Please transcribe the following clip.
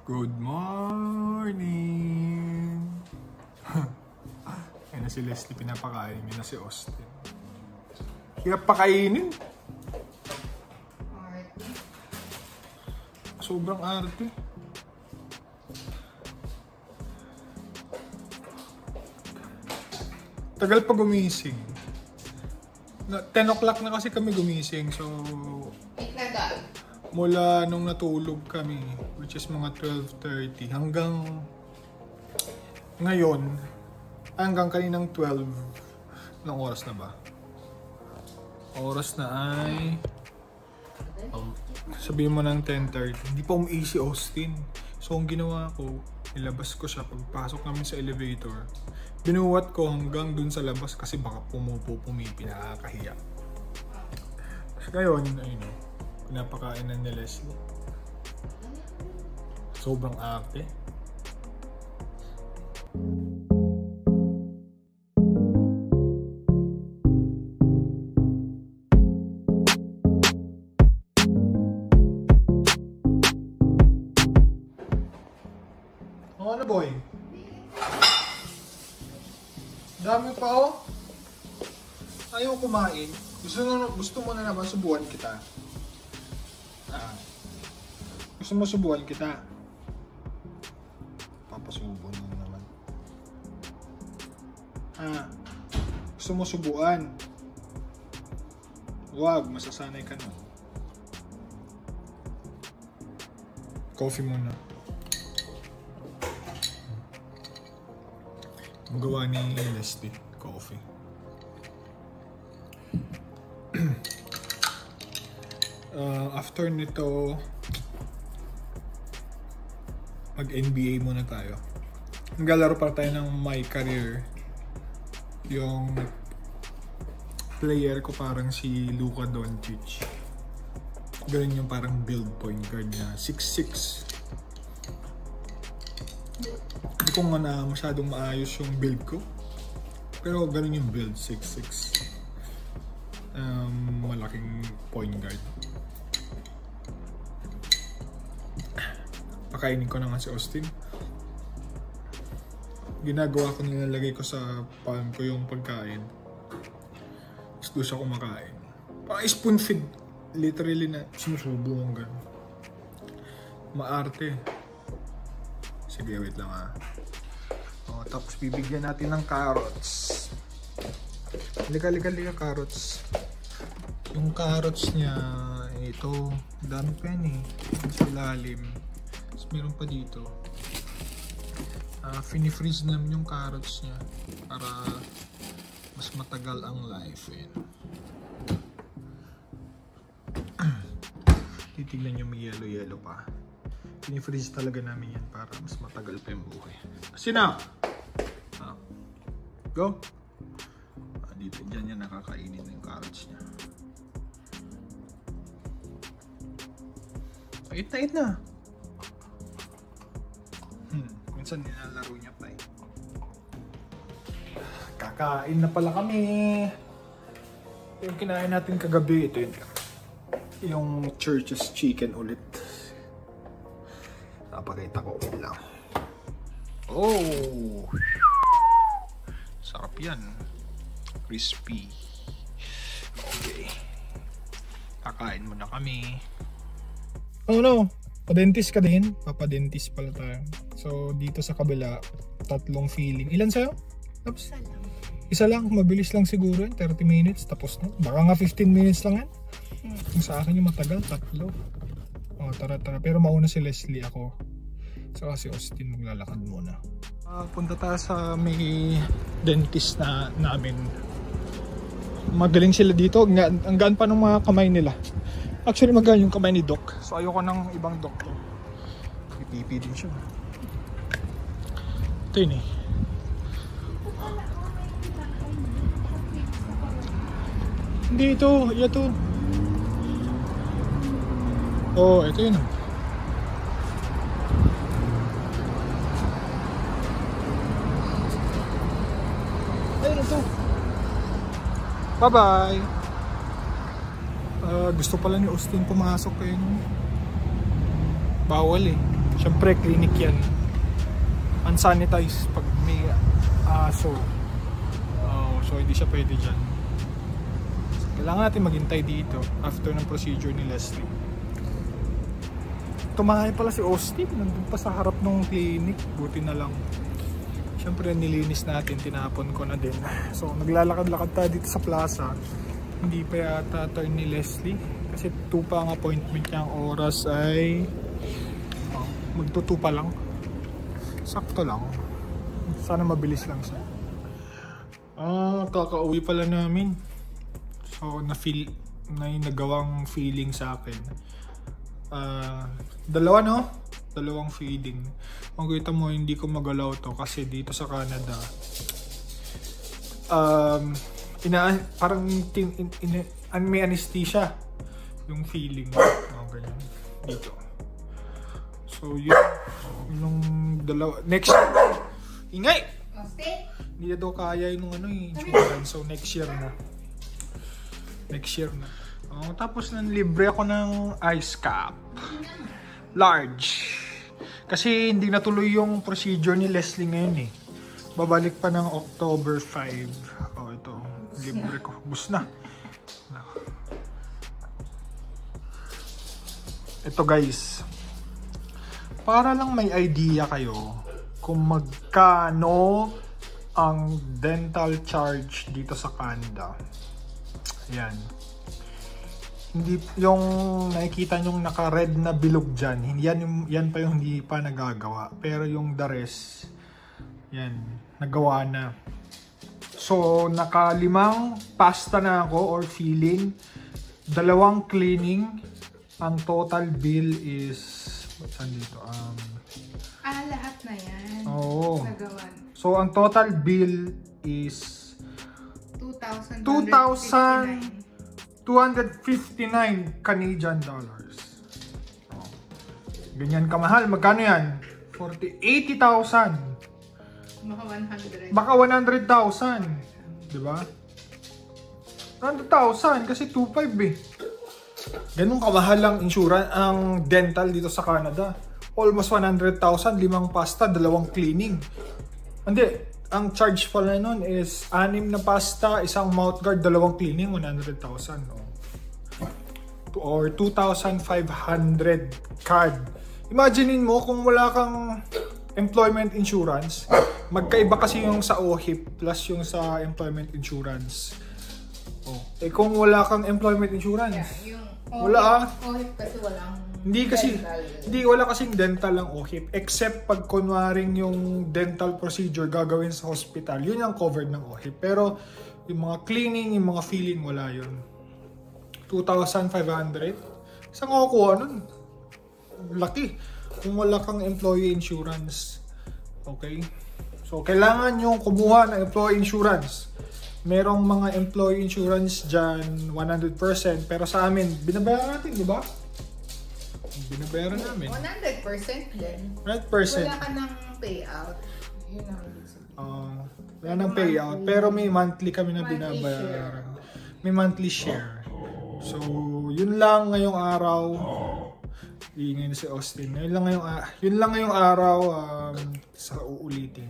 Good morning! Ayun na si Leslie, pinapakain niya na si Austin. Hirap pakainin. Sobrang arte. Tagal pa gumising. 10 o'clock na kasi kami gumising, so mula nung natulog kami, which is mga 12:30 hanggang ngayon, hanggang kaninang 12. Anong oras na ba? Oras na ay sabihin mo ng 10:30. Hindi pa umiisi si Austin. So ang ginawa ko, nilabas ko siya pagpasok namin sa elevator. Binuwat ko hanggang dun sa labas kasi baka pumipi, nakakahiya. Kasi ngayon, ayun o, pinapakain na ni Leslie. Sobrang arte. Ano boy? Dami pa oh. Ayaw kumain. Gusto mo na naman subuhan kita. Gusto mo subuhan kita. Papasubo na naman. Gusto mo subuhan. Wag, masasanay ka na. Coffee muna. Magawa ni Leslie, coffee. After nito, mag-NBA muna tayo. Naglalaro pa tayo ng My Career. Yung player ko parang si Luka Doncic. Ganun yung parang build point guard niya. 6'6". Hindi ko nga na masyadong maayos yung build ko. Pero ganun yung build, 6'6". Malaking point guard. Pakainin ko na nga si Austin. Ginagawa ko, nilalagay ko sa palm ko yung pagkain. Tapos doon siya kumakain. Parang spoon feed. Literally na sinusubo mong gano'n. Maarte. Sige, wait lang tapos bibigyan natin ng carrots. Lika carrots. Yung carrots niya, ito, dami pa yan eh. Sa ilalim. Tapos meron pa dito. Fini-freeze namin yung carrots niya para mas matagal ang life. Titignan nyo, may yellow pa. Fini-freeze talaga namin yan para mas matagal pa yung buhay. Sina! Go! Dito, dyan yan nakakainin yung carrots niya. Ait na! Minsan nilalaro niya pa eh. Kakain na pala kami! Yung kinain natin kagabi, ito yun. Yung Church's chicken ulit. Napakita ko ulit lang. Oh! Sarap yan. Crispy. Okay. Kakain muna kami. Oh no! Pa-dentist ka din? Papa-dentist pala tayo. So dito sa kabila, 3 filling. Ilan sa'yo? Oops. Isa lang. Mabilis lang siguro yun. 30 minutes. Tapos na. Baka nga 15 minutes lang yan. Kung sa akin yung matagal, 3. Oh, tara. Pero mauna si Leslie, ako. So si Austin maglalakad muna. Punta tayo sa may dentist na namin. Magaling sila dito. Ang gaan pa ng mga kamay nila. Actually magaling yung kamay ni Doc. So ayoko ng ibang doctor. Pipi din siya. Ito yun eh. Hindi ito. Ito. Oh, ito yun. Ayun ito. Bye-bye. Gusto pala ni Austin pumasok kayo. Bawal eh. Syempre, clinic yan. Unsanitized pag may aso. So, hindi siya pwede dyan. So, kailangan natin maghintay dito after ng procedure ni Leslie. Tumahay pala si Austin. Nandun pa sa harap ng clinic. Buti na lang. Syempre, nilinis natin. Tinapon ko na din. So, naglalakad-lakad tayo dito sa plaza. Hindi pa yata turn ni Leslie. Kasi 2 pa ang appointment niya. Ang oras ay magto 2 pa lang. Sakto lang. Sana mabilis lang siya. Kakauwi pala namin. So, na-feel na yung nagawang feeling sa akin. Dalawang feeding. Kung kita mo, hindi ko magalaw to kasi dito sa Canada, parang may anesthesia yung feeling. Ganyan. Dito. So, yun. Yung dalawa. Next. Ingay! Hindi na daw kaya yung insurance. So, next year na. Tapos libre ako ng ice cap. Large. Kasi hindi natuloy yung procedure ni Leslie ngayon eh. Babalik pa ng October 5. Ito. Libre ko. Bus na. Ito guys. Para lang may idea kayo kung magkano ang dental charge dito sa Canada. Yan. Hindi yung nakikita nyong naka-red na bilog dyan. Yan pa yung hindi pa nagagawa. Pero yung the rest, yan, nagawa na. So, naka-5 pasta na ako or filling. 2 cleaning. Ang total bill is, saan dito? Lahat na yan. Oo. Nagawa. So, ang total bill is 2,259 Canadian dollars. Ganyan kamahal. Magkano yan? 80,000. Baka 100,000. Diba? 100,000 kasi 2,500 eh. Ganun kamahal ang insurance, ang dental dito sa Canada. Almost 100,000, 5 pasta, 2 cleaning. Hindi, ang charge pala nun is 6 na pasta, 1 mouthguard, 2 cleaning, 100,000. Or 2,500 card. Imaginein mo kung wala kang employment insurance, magkaiba kasi yung sa OHIP plus yung sa employment insurance. Kung wala kang employment insurance, wala OHIP kasi walang wala kasing dental ang OHIP except pag kunwaring yung dental procedure gagawin sa hospital, yun yung covered ng OHIP. Pero yung mga cleaning, yung mga filling, wala yun. 2,500 saan ko kukuha nun? Laki kung wala kang employee insurance. Okay, so kailangan yung kumuha ng employee insurance. Merong mga employee insurance dyan 100%, pero sa amin binabayaran natin, di ba? Binabayaran namin 100% din. 100%. Wala ka ng payout. Yun ang ibig sabihin. Wala ng payout, pero may monthly kami na binabayaran. May monthly share. So, yun lang ngayong araw. Iingay na si Austin. Yun lang ngayong araw sa uulitin.